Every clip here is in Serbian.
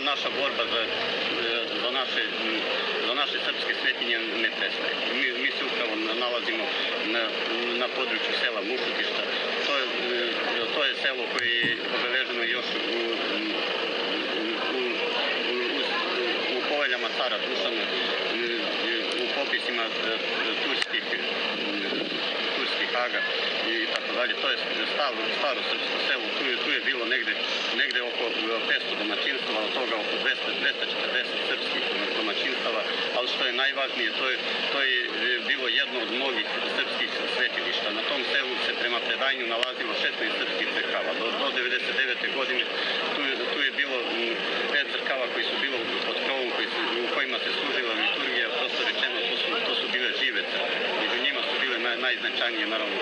naša borba za naše srpske svetinje ne prestaje. Mi se upravo nalazimo na području sela Mušutišta. To je selo koje je obeleženo još u poveljama cara Dušana, u popisima turskih haga i tako dalje. To je staro srpsko selo. Tu je bilo negde oko 500 domaćinstava, od toga oko 240 srpskih domaćinstava, ali što je najvažnije, to je bilo jedno od mnogih srpskih svetilišta. Na tom selu se prema predanju nalazilo 16 srpskih crkava. Do 1999. godine tu je bilo 5 crkava koji su bilo pod krovom, u kojima se služila liturgija, prosto rečeno, to su bile žive crkve. Među njima su bile najznačajnije, naravno,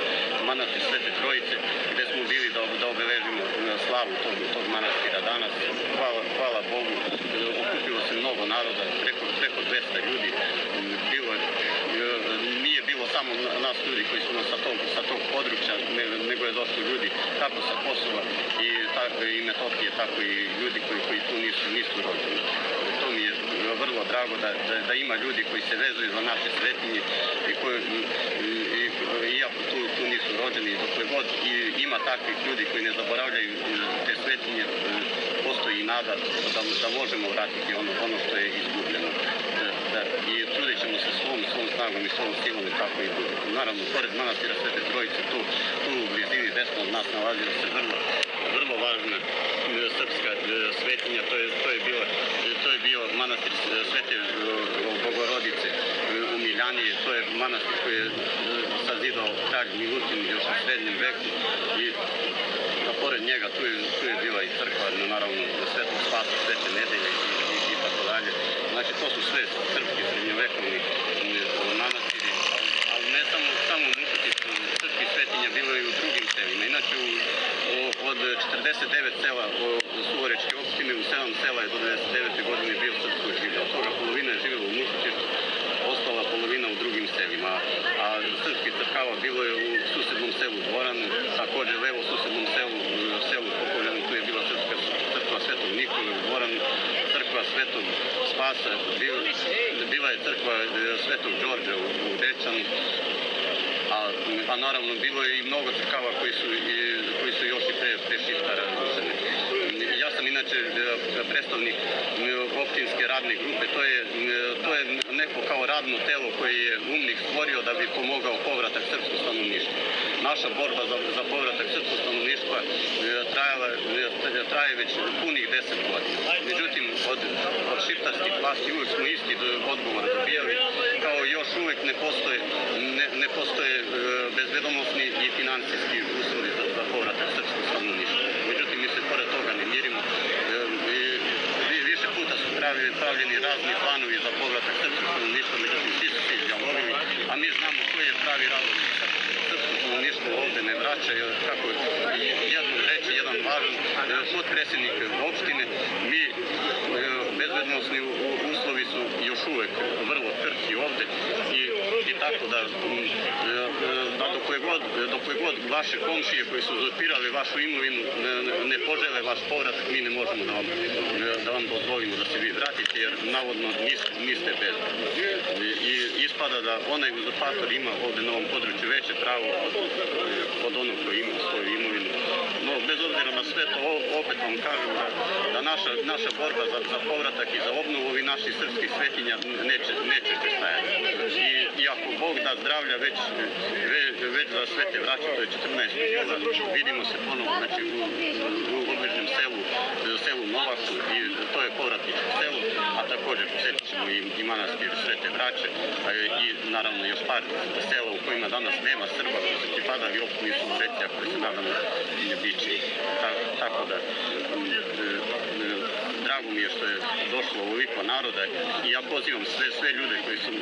manastir Svete Trojice, gde smo bili da obeležimo slavu tog manastira danas. Hvala Bogu, okupilo se mnogo naroda, preko 200 ljudi. Nije bilo samo nas ljudi koji smo sa tog područja, nego je došlo ljudi kako sa Kosova i Metohije, tako i ljudi koji tu nisu rođeni. To mi je vrlo drago da ima ljudi koji se vezuju za naše svetinje i iako tu nisu rođeni, dokle god ima takvih ljudi koji ne zaboravljaju te svetinje, postoji i nada da možemo vratiti ono što je izgubljeno. I trudit ćemo se svom snagom i svom silom i tako i bude. Naravno, pored manastira Svete Trojice, tu u blizini desno od nas nalazila se vrlo važna srpska svetinja. To je bio manastir Svete Bogorodice u Miljaniji. To je manastir koji je sazidao kralj Milutin još u srednjem veku i pored njega tu je bila i crkva, naravno, Svetog Spasa, Svete Nedelje i tako dalje. Znači, to su sve srpski srednjovekovni manastiri, ali ne samo u Mušutištu, srpskih svetinja bilo je i u drugim selima. Inače, od 49 sela Suvorečke opštine, u 7 sela je do 99. godine bio srpsko življe. Od toga polovina je živjela u Mušutištu, ostala polovina u drugim selima. A srpskih crkava bilo je u susednom selu Dvoranu, takođe levo susednom selu Popovljanu, tu je bila crkva Svetog Nikole u Dvoranu, crkva Svetog Spasa, bila je crkva Svetog Đorđa u Dečanu, a naravno bilo je i mnogo crkava koji su još i pre Šiftara rušene. Ja sam inače predstavnik opštinske radne grupe, to je neko kao radno telo koje je UMNIK stvorio da bi pomogao povratak srpskog stanovništva. Naša borba za povratak srpskog stanovništva traje već punih 10 godina. Međutim, od šiptarskih vlasti uvek smo isti odgovor dobijali, kao još uvek ne postoje bezbedonosni i finansijski uslovi za povratak srpskog stanovništva. Međutim, mi se pored toga ne mirimo. Više puta su pravljeni razni planovi za povratak srpskog stanovništva, međutim, svi su se izjalovili, a mi znamo koji je pravi razlog srpsko stanovništvo ovde ne vraća, kako jednom reći, jedan važan potpredsjednik opštine, bezbednosni uslovi su još uvek vrlo krhki ovde i tako da dokle god vaše komšije koji su uzurpirali vašu imovinu ne požele vaš povratak, mi ne možemo da vam dozvolimo da se vi vratite, jer navodno niste bezbedni. I ispada da onaj uzurpator ima ovde na ovom području veće pravo od onog koji ima svoju imovinu. No, bez obzira na sve to, opet vam kažem da naša borba za povratak i za obnovu ovih naših srpskih svetinja neće prestajati. I ako Bog da zdravlja već za Svete Vraće, to je 14. jula, vidimo se ponovo u obližnjem selu Novaku, i to je povratničko selo, a također posjetit ćemo i manastir Svete Vraće i naravno još par sela u kojima danas nema Srba koji su pripadali opštini Suboreća, koji se nadamo biće. Tako da drago mi je što je došlo ovoliko naroda i ja pozivam sve ljude koji su